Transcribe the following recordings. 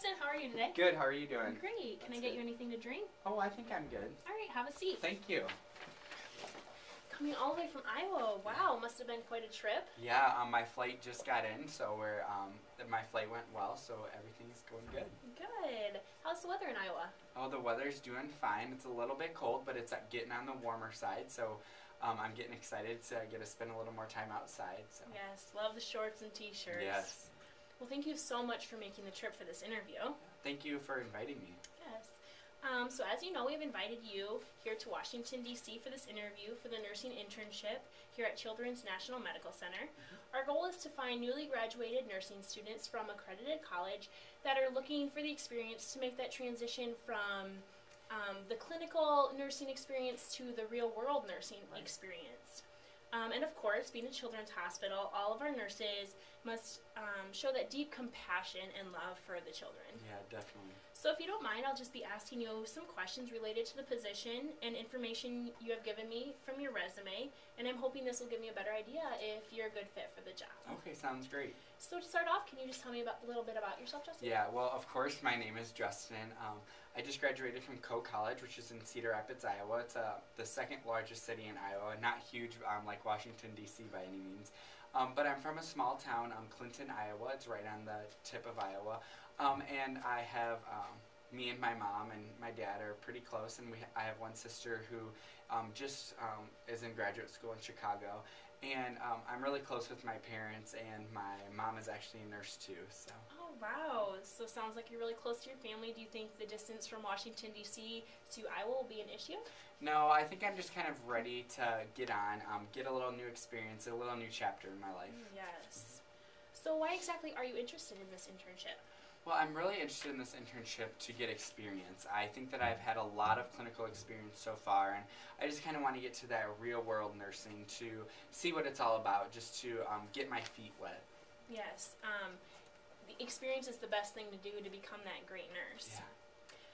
Justin, how are you today? Good, how are you doing? Great. Can I get you anything to drink? Oh, I think I'm good. All right, have a seat. Thank you. Coming all the way from Iowa. Wow, must have been quite a trip. Yeah, my flight just got in, so my flight went well, so everything's going good. Good. How's the weather in Iowa? Oh, the weather's doing fine. It's a little bit cold, but it's getting on the warmer side, so I'm getting excited to get to spend a little more time outside. So. Yes, love the shorts and t-shirts. Yes. Well, thank you so much for making the trip for this interview. Thank you for inviting me. Yes. So as you know, we've invited you here to Washington, D.C. for this interview for the nursing internship here at Children's National Medical Center. Our goal is to find newly graduated nursing students from accredited college that are looking for the experience to make that transition from the clinical nursing experience to the real-world nursing experience. And of course, being a children's hospital, all of our nurses must show that deep compassion and love for the children. Yeah, definitely. So if you don't mind, I'll just be asking you some questions related to the position and information you have given me from your resume, and I'm hoping this will give me a better idea if you're a good fit for the job. Okay, sounds great. So to start off, can you just tell me a little bit about yourself, Justin? Yeah, well, of course, my name is Justin. I just graduated from Coe College, which is in Cedar Rapids, Iowa. It's the second largest city in Iowa, not huge like Washington, D.C. by any means. But I'm from a small town, Clinton, Iowa. It's right on the tip of Iowa. And I have, me and my mom and my dad are pretty close, and I have one sister who just is in graduate school in Chicago. And I'm really close with my parents, and my mom is actually a nurse too. So. Oh, wow. So it sounds like you're really close to your family. Do you think the distance from Washington, D.C. to Iowa will be an issue? No, I think I'm just kind of ready to get on, get a little new experience, a little new chapter in my life. Yes. So why exactly are you interested in this internship? Well, I'm really interested in this internship to get experience. I think that I've had a lot of clinical experience so far, and I just kind of want to get to that real-world nursing to see what it's all about, just to get my feet wet. Yes. The experience is the best thing to do to become that great nurse. Yeah.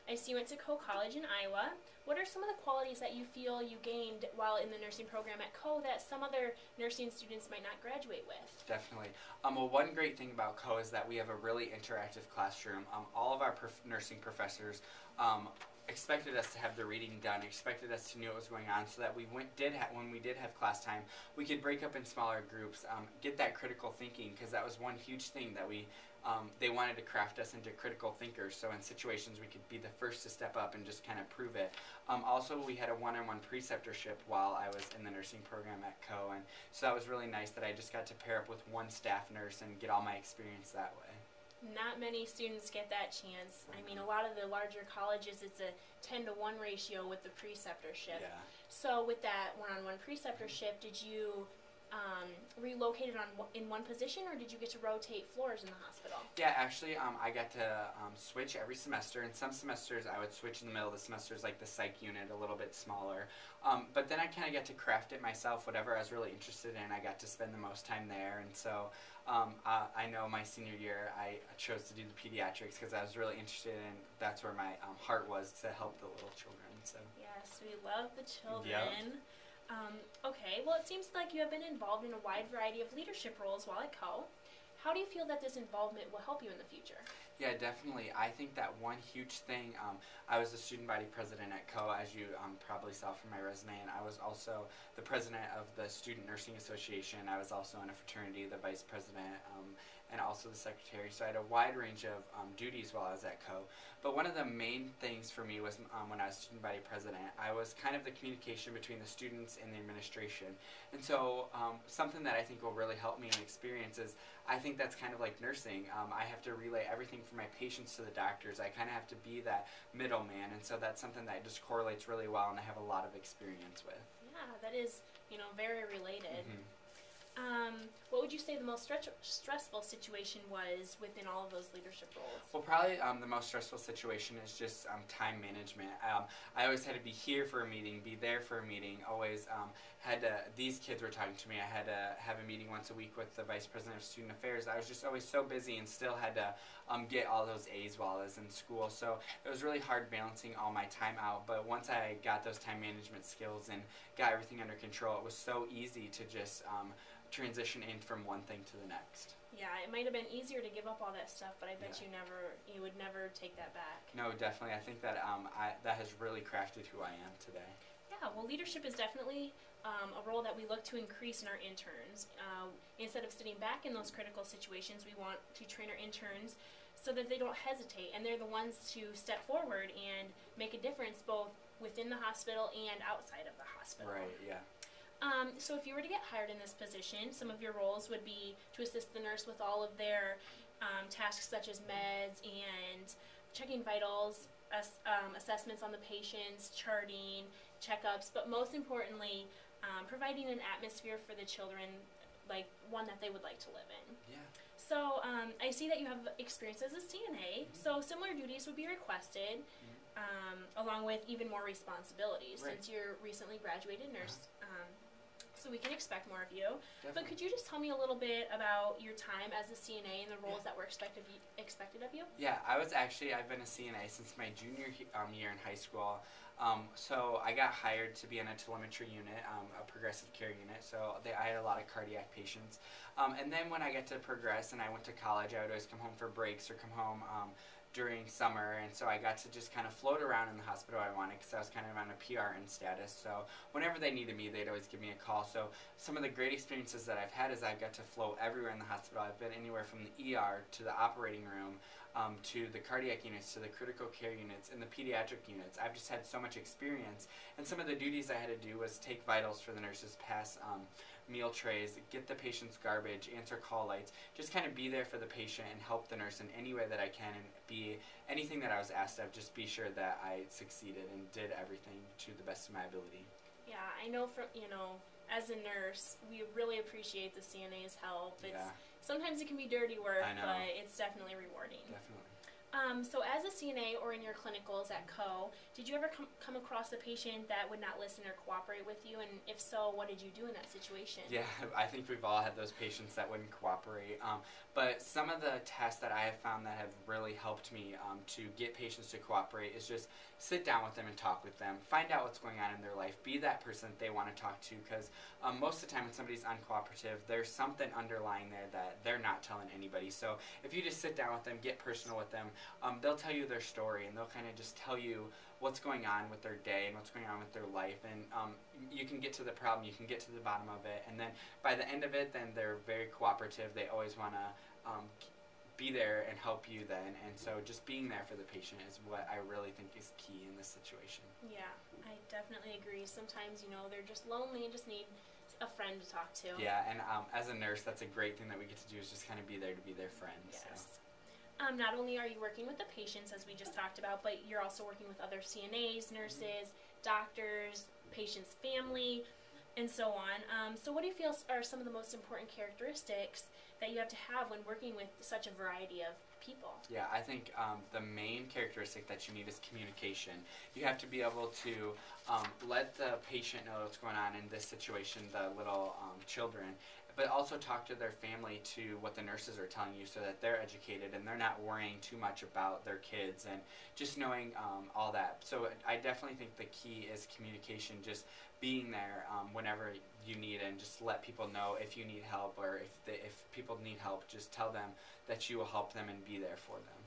I see you went to Coe College in Iowa. What are some of the qualities that you feel you gained while in the nursing program at Coe that some other nursing students might not graduate with? Definitely. Well, one great thing about Coe is that we have a really interactive classroom. All of our nursing professors expected us to have the reading done, expected us to know what was going on, so that when we did have class time, we could break up in smaller groups, get that critical thinking, because that was one huge thing that they wanted to craft us into critical thinkers, so in situations we could be the first to step up and just kind of prove it. Also, we had a one-on-one preceptorship while I was in the nursing program at Coe, and so that was really nice that I just got to pair up with one staff nurse and get all my experience that way. Not many students get that chance. I mean, a lot of the larger colleges, it's a 10-to-1 ratio with the preceptorship. Yeah. So with that one-on-one preceptorship, did you relocate it in one position, or did you get to rotate floors in the hospital? Yeah, actually, I got to switch every semester. In some semesters, I would switch in the middle of the semesters, like the psych unit, a little bit smaller. But then I kind of got to craft it myself, whatever I was really interested in. I got to spend the most time there, and so I know my senior year, I chose to do the pediatrics because I was really interested in, that's where my heart was, to help the little children. So. Yes, we love the children. Yep. Okay, well, it seems like you have been involved in a wide variety of leadership roles while at Coe. How do you feel that this involvement will help you in the future? Yeah, definitely. I think that one huge thing, I was the student body president at Coe, as you probably saw from my resume, and I was also the president of the Student Nursing Association. I was also in a fraternity, the vice president, and also the secretary. So I had a wide range of duties while I was at Coe. But one of the main things for me was when I was student body president, I was kind of the communication between the students and the administration. And so something that I think will really help me in experience is, I think that's kind of like nursing. I have to relay everything from my patients to the doctors. I kind of have to be that middleman, and so that's something that just correlates really well and I have a lot of experience with. Yeah, that is, very related. Mm-hmm. What would you say the most stressful situation was within all of those leadership roles? Well, probably the most stressful situation is just time management. I always had to be here for a meeting, be there for a meeting, always had to, these kids were talking to me, I had to have a meeting once a week with the Vice President of Student Affairs. I was just always so busy and still had to get all those A's while I was in school. So it was really hard balancing all my time out, but once I got those time management skills and got everything under control, it was so easy to just transition in from one thing to the next. Yeah, it might have been easier to give up all that stuff, but I bet Yeah. you would never take that back. No, definitely. I think that that has really crafted who I am today. Yeah, well, leadership is definitely a role that we look to increase in our interns. Instead of sitting back in those critical situations, we want to train our interns so that they don't hesitate, and they're the ones to step forward and make a difference both within the hospital and outside of the hospital. Right, yeah. So if you were to get hired in this position, some of your roles would be to assist the nurse with all of their tasks such as meds and checking vitals, assessments on the patients, charting, checkups, but most importantly, providing an atmosphere for the children, like one that they would like to live in. Yeah. So I see that you have experience as a CNA, so similar duties would be requested, along with even more responsibilities since you're recently graduated nurse. So we can expect more of you. Definitely. But could you just tell me a little bit about your time as a CNA and the roles that were expected of you? Yeah, I've been a CNA since my junior year in high school. So I got hired to be in a telemetry unit, a progressive care unit. So I had a lot of cardiac patients. And then when I got to progress and I went to college, I would always come home for breaks or come home during summer, and so I got to just kind of float around in the hospital I wanted because I was kind of on a PRN status. So whenever they needed me, they'd always give me a call. So some of the great experiences that I've had is I got to float everywhere in the hospital. I've been anywhere from the ER to the operating room, to the cardiac units, to the critical care units, and the pediatric units. I've just had so much experience, and some of the duties I had to do was take vitals for the nurses, pass meal trays, get the patient's garbage, answer call lights, just kind of be there for the patient and help the nurse in any way that I can, and be anything that I was asked of, just be sure that I succeeded and did everything to the best of my ability. Yeah, I know as a nurse, we really appreciate the CNA's help. Sometimes it can be dirty work, but it's definitely rewarding. Definitely. So as a CNA or in your clinicals at CO, did you ever come across a patient that would not listen or cooperate with you? And if so, what did you do in that situation? Yeah, I think we've all had those patients that wouldn't cooperate. But some of the tests that I have found that have really helped me to get patients to cooperate is just sit down with them and talk with them. Find out what's going on in their life. Be that person that they want to talk to, because most of the time when somebody's uncooperative, there's something underlying there that they're not telling anybody. So if you just sit down with them, get personal with them, they'll tell you their story, and they'll kind of just tell you what's going on with their day and what's going on with their life, and you can get to the problem, you can get to the bottom of it, and then by the end of it, then they're very cooperative. They always want to be there and help you then, and so just being there for the patient is what I really think is key in this situation. Yeah, I definitely agree. Sometimes, they're just lonely and just need a friend to talk to. Yeah, and as a nurse, that's a great thing that we get to do, is just kind of be there to be their friend. Yes. So. Not only are you working with the patients, as we just talked about, but you're also working with other CNAs, nurses, doctors, patients' family, and so on. So what do you feel are some of the most important characteristics that you have to have when working with such a variety of people? Yeah, I think the main characteristic that you need is communication. You have to be able to let the patient know what's going on in this situation, the little children, but also talk to their family to what the nurses are telling you, so that they're educated and they're not worrying too much about their kids, and just knowing all that. So I definitely think the key is communication, just being there whenever you need, and just let people know if you need help, or if people need help, just tell them that you will help them and be there for them.